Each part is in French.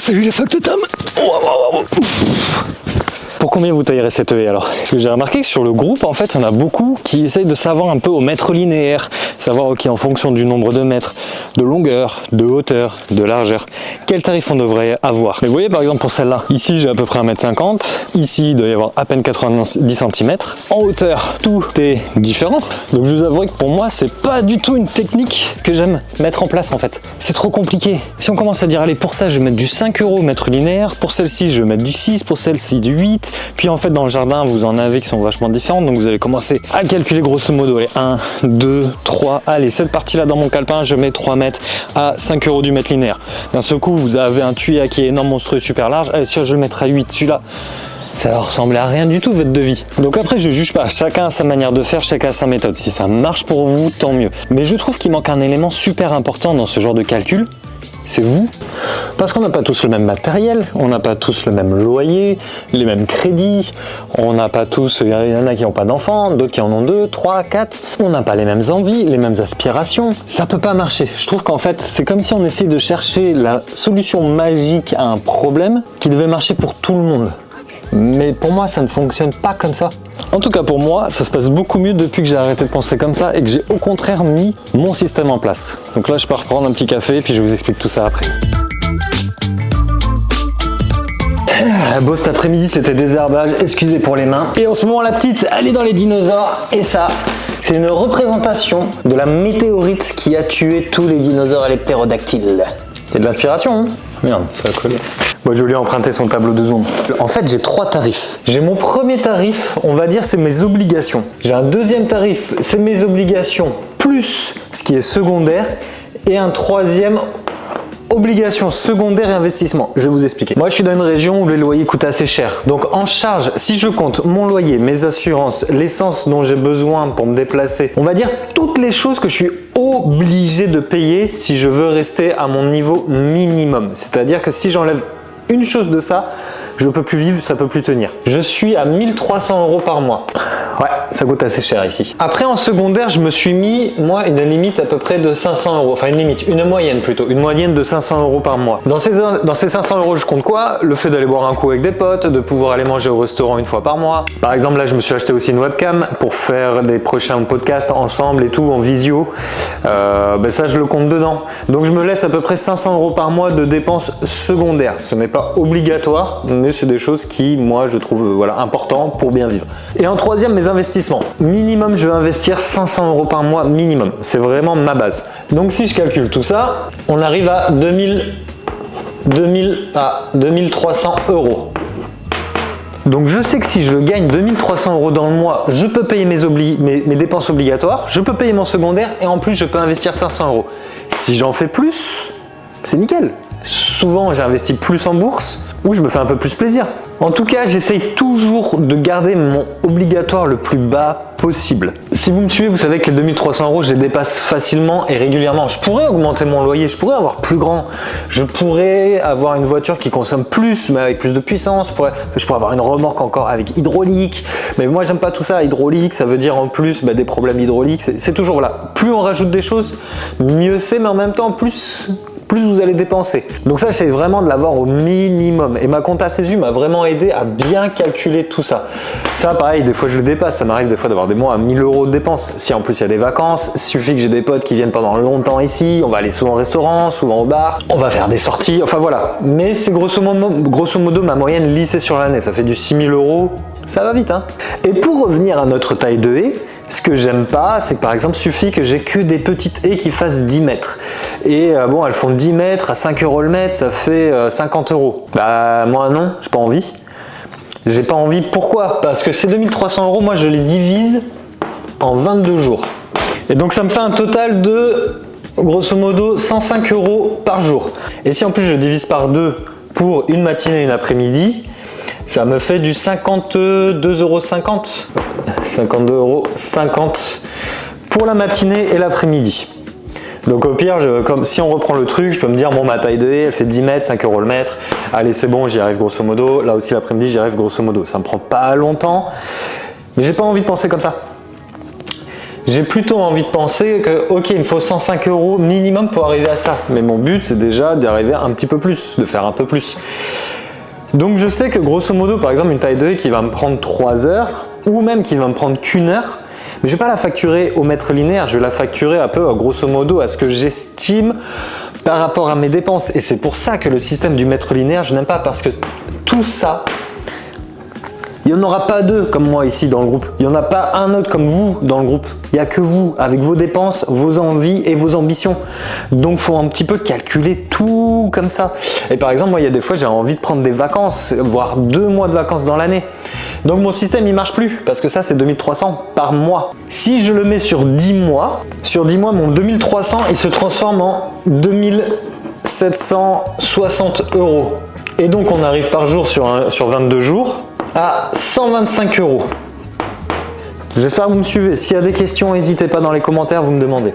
Salut les factotums. Pour combien vous taillerez cette haie alors? Parce que j'ai remarqué que sur le groupe, en fait, il y en a beaucoup qui essayent de savoir un peu au mètre linéaire, savoir ok, en fonction du nombre de mètres, de longueur, de hauteur, de largeur, quel tarif on devrait avoir. Mais vous voyez par exemple pour celle-là, ici j'ai à peu près 1m50, ici il doit y avoir à peine 90 cm, en hauteur tout est différent. Donc je vous avoue que pour moi c'est pas du tout une technique que j'aime mettre en place en fait. C'est trop compliqué. Si on commence à dire allez pour ça je vais mettre du 5 € au mètre linéaire, pour celle-ci je vais mettre du 6, pour celle-ci du 8, puis en fait dans le jardin vous en avez qui sont vachement différentes, donc vous allez commencer à calculer grosso modo les 1, 2, 3, allez cette partie là dans mon calepin je mets 3 mètres à 5 € du mètre linéaire. D'un seul coup vous avez un tuyau qui est énorme, monstrueux, super large, allez sûr je vais le mettre à 8, celui-là ça ressemblait à rien du tout votre devis. Donc après je juge pas, chacun a sa manière de faire, chacun a sa méthode, si ça marche pour vous tant mieux. Mais je trouve qu'il manque un élément super important dans ce genre de calcul, c'est vous. Parce qu'on n'a pas tous le même matériel, on n'a pas tous le même loyer, les mêmes crédits, on n'a pas tous, il y en a qui n'ont pas d'enfants, d'autres qui en ont 2, 3, 4, on n'a pas les mêmes envies, les mêmes aspirations, ça peut pas marcher. Je trouve qu'en fait c'est comme si on essayait de chercher la solution magique à un problème qui devait marcher pour tout le monde. Mais pour moi, ça ne fonctionne pas comme ça. En tout cas, pour moi, ça se passe beaucoup mieux depuis que j'ai arrêté de penser comme ça et que j'ai au contraire mis mon système en place. Donc là, je pars prendre un petit café puis je vous explique tout ça après. Beau cet après-midi, c'était désherbage, excusez pour les mains. Et en ce moment, la petite, elle est dans les dinosaures. Et ça, c'est une représentation de la météorite qui a tué tous les dinosaures et les ptérodactyles. Il y a de l'inspiration, hein? Merde, ça a collé. Bon, je lui ai emprunté son tableau de zoom. En fait, j'ai 3 tarifs. J'ai mon premier tarif, on va dire, c'est mes obligations. J'ai un deuxième tarif, c'est mes obligations plus ce qui est secondaire. Et un troisième, obligation secondaire et investissement. Je vais vous expliquer. Moi, je suis dans une région où les loyers coûtent assez cher. Donc, en charge, si je compte mon loyer, mes assurances, l'essence dont j'ai besoin pour me déplacer, on va dire toutes les choses que je suis obligé de payer si je veux rester à mon niveau minimum. C'est-à-dire que si j'enlève une chose de ça, je peux plus vivre, ça peut plus tenir. Je suis à 1300 € par mois. Ouais, ça coûte assez cher ici. Après, en secondaire, je me suis mis, moi, une limite à peu près de 500 €. Enfin, une limite, une moyenne plutôt. Une moyenne de 500 € par mois. Dans ces 500 €, je compte quoi? Le fait d'aller boire un coup avec des potes, de pouvoir aller manger au restaurant une fois par mois. Par exemple, là, je me suis acheté aussi une webcam pour faire des prochains podcasts ensemble et tout, en visio. Ça, je le compte dedans. Donc, je me laisse à peu près 500 € par mois de dépenses secondaires. Ce n'est pas obligatoire, mais c'est des choses qui, moi, je trouve important pour bien vivre. Et en troisième, mes investissements. Minimum, je vais investir 500 € par mois minimum. C'est vraiment ma base. Donc, si je calcule tout ça, on arrive à 2300 €. Donc, je sais que si je gagne 2300 € dans le mois, je peux payer mes dépenses obligatoires, je peux payer mon secondaire et en plus, je peux investir 500 €. Si j'en fais plus, c'est nickel. Souvent, j'investis plus en bourse ou je me fais un peu plus plaisir. En tout cas, j'essaye toujours de garder mon obligatoire le plus bas possible. Si vous me suivez, vous savez que les 2300 €, je les dépasse facilement et régulièrement. Je pourrais augmenter mon loyer, je pourrais avoir plus grand, je pourrais avoir une voiture qui consomme plus, mais avec plus de puissance, je pourrais avoir une remorque encore avec hydraulique, mais moi j'aime pas tout ça. Hydraulique, ça veut dire en plus des problèmes hydrauliques, c'est toujours là. Plus on rajoute des choses, mieux c'est, mais en même temps, plus vous allez dépenser. Donc ça, j'essaie vraiment de l'avoir au minimum. Et ma compta CESU m'a vraiment aidé à bien calculer tout ça. Ça, pareil, des fois je le dépasse. Ça m'arrive des fois d'avoir des mois à 1000 € de dépenses. Si en plus il y a des vacances, il suffit que j'ai des potes qui viennent pendant longtemps ici. On va aller souvent au restaurant, souvent au bar. On va faire des sorties. Enfin voilà. Mais c'est grosso modo ma moyenne lissée sur l'année. Ça fait du 6000 €. Ça va vite, hein. Et pour revenir à notre taille de haie, ce que j'aime pas, c'est que par exemple, suffit que j'ai que des petites haies qui fassent 10 mètres. Et bon, elles font 10 mètres à 5 € le mètre, ça fait 50 €. Bah, moi non, j'ai pas envie. J'ai pas envie, pourquoi? Parce que ces 2300 €, moi je les divise en 22 jours. Et donc ça me fait un total de, grosso modo, 105 € par jour. Et si en plus je divise par 2 pour une matinée et une après-midi, ça me fait du 52,50 €. 52,50 € pour la matinée et l'après-midi. Donc au pire, comme si on reprend le truc, je peux me dire bon, ma taille de haie elle fait 10 mètres, 5 € le mètre. Allez, c'est bon, j'y arrive grosso modo. Là aussi l'après-midi, j'y arrive grosso modo. Ça me prend pas longtemps, mais j'ai pas envie de penser comme ça. j'ai plutôt envie de penser que, ok, il me faut 105 € minimum pour arriver à ça. Mais mon but, c'est déjà d'y arriver un petit peu plus, de faire un peu plus. Donc je sais que grosso modo, par exemple, une taille de haie qui va me prendre 3 heures, ou même qui va me prendre qu'1 heure, mais je ne vais pas la facturer au mètre linéaire, je vais la facturer un peu, grosso modo, à ce que j'estime par rapport à mes dépenses. Et c'est pour ça que le système du mètre linéaire, je n'aime pas, parce que tout ça, il n'y en aura pas deux comme moi ici dans le groupe. Il n'y en a pas un autre comme vous dans le groupe. Il n'y a que vous, avec vos dépenses, vos envies et vos ambitions. Donc, il faut un petit peu calculer tout comme ça. Et par exemple, moi, il y a des fois, j'ai envie de prendre des vacances, voire 2 mois de vacances dans l'année. Donc, mon système, il marche plus parce que ça, c'est 2300 par mois. Si je le mets sur 10 mois, mon 2300, il se transforme en 2760 €. Et donc, on arrive par jour sur 22 jours. À 125 €. J'espère que vous me suivez. S'il y a des questions, n'hésitez pas dans les commentaires, vous me demandez.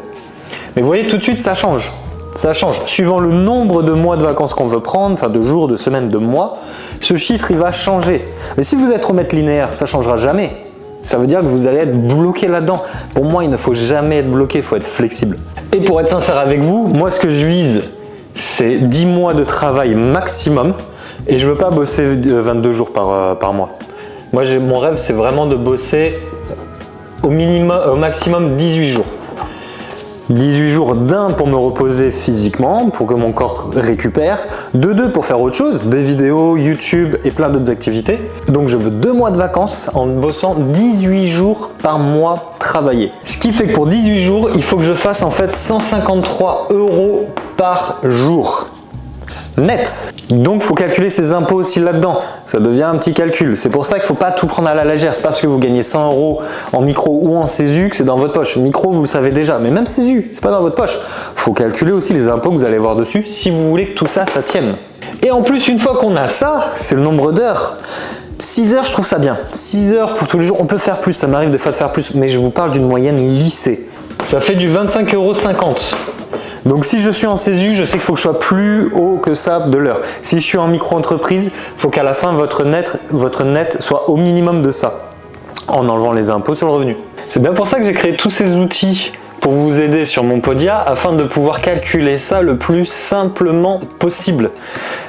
Mais vous voyez, tout de suite, ça change. Ça change. Suivant le nombre de mois de vacances qu'on veut prendre, enfin de jours, de semaines, de mois, ce chiffre, il va changer. Mais si vous êtes au mètre linéaire, ça ne changera jamais. Ça veut dire que vous allez être bloqué là-dedans. Pour moi, il ne faut jamais être bloqué, il faut être flexible. Et pour être sincère avec vous, moi, ce que je vise, c'est 10 mois de travail maximum. Et je ne veux pas bosser 22 jours par mois. Moi, mon rêve, c'est vraiment de bosser au maximum 18 jours. 18 jours d'un pour me reposer physiquement, pour que mon corps récupère. De 2 pour faire autre chose, des vidéos, YouTube et plein d'autres activités. Donc je veux 2 mois de vacances en bossant 18 jours par mois travaillé. Ce qui fait que pour 18 jours, il faut que je fasse en fait 153 € par jour. Net. Donc, il faut calculer ses impôts aussi là-dedans. Ça devient un petit calcul. C'est pour ça qu'il ne faut pas tout prendre à la légère. C'est pas parce que vous gagnez 100 € en micro ou en CESU que c'est dans votre poche. Micro, vous le savez déjà. Mais même CESU, c'est pas dans votre poche. Il faut calculer aussi les impôts que vous allez voir dessus si vous voulez que tout ça, ça tienne. Et en plus, une fois qu'on a ça, c'est le nombre d'heures. 6 heures, je trouve ça bien. 6 heures pour tous les jours. On peut faire plus. Ça m'arrive des fois de faire plus. Mais je vous parle d'une moyenne lycée. Ça fait du 25,50 €. Donc si je suis en CESU, je sais qu'il faut que je sois plus haut que ça de l'heure. Si je suis en micro-entreprise, il faut qu'à la fin, votre net soit au minimum de ça, en enlevant les impôts sur le revenu. C'est bien pour ça que j'ai créé tous ces outils pour vous aider sur mon Podia, afin de pouvoir calculer ça le plus simplement possible.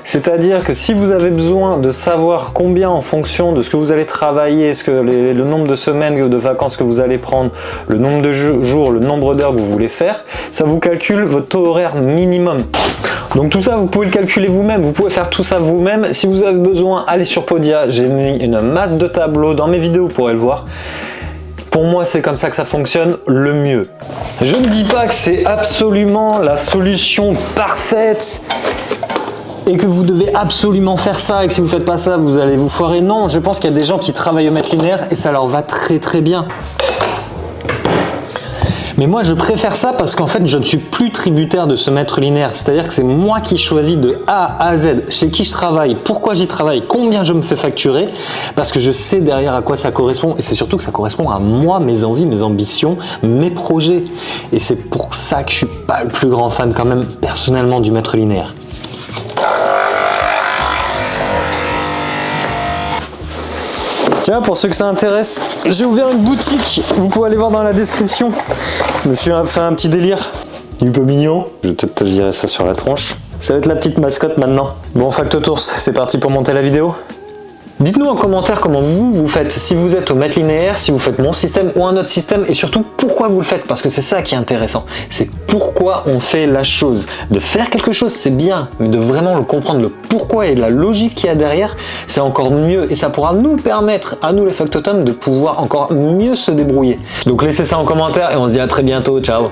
C'est-à-dire que si vous avez besoin de savoir combien en fonction de ce que vous allez travailler, le nombre de semaines de vacances que vous allez prendre, le nombre de jours, le nombre d'heures que vous voulez faire, ça vous calcule votre taux horaire minimum. Donc tout ça, vous pouvez le calculer vous-même, vous pouvez faire tout ça vous-même. Si vous avez besoin, allez sur Podia, j'ai mis une masse de tableaux dans mes vidéos, vous pourrez le voir. Pour moi, c'est comme ça que ça fonctionne le mieux. Je ne dis pas que c'est absolument la solution parfaite et que vous devez absolument faire ça et que si vous ne faites pas ça, vous allez vous foirer. Non, je pense qu'il y a des gens qui travaillent au mètre linéaire et ça leur va très très bien. Mais moi, je préfère ça parce qu'en fait, je ne suis plus tributaire de ce mètre linéaire. C'est-à-dire que c'est moi qui choisis de A à Z, chez qui je travaille, pourquoi j'y travaille, combien je me fais facturer, parce que je sais derrière à quoi ça correspond. Et c'est surtout que ça correspond à moi, mes envies, mes ambitions, mes projets. Et c'est pour ça que je suis pas le plus grand fan quand même, personnellement, du mètre linéaire. Tiens, pour ceux que ça intéresse, j'ai ouvert une boutique, vous pouvez aller voir dans la description. Je me suis fait un petit délire, un peu mignon. Je vais peut-être te virer ça sur la tronche. Ça va être la petite mascotte maintenant. Bon, Factotours, c'est parti pour monter la vidéo. Dites-nous en commentaire comment vous faites, si vous êtes au mètre linéaire, si vous faites mon système ou un autre système, et surtout pourquoi vous le faites, parce que c'est ça qui est intéressant. C'est pourquoi on fait la chose. De faire quelque chose, c'est bien, mais de vraiment le comprendre, le pourquoi et la logique qu'il y a derrière, c'est encore mieux, et ça pourra nous permettre, à nous les factotums, de pouvoir encore mieux se débrouiller. Donc laissez ça en commentaire, et on se dit à très bientôt, ciao.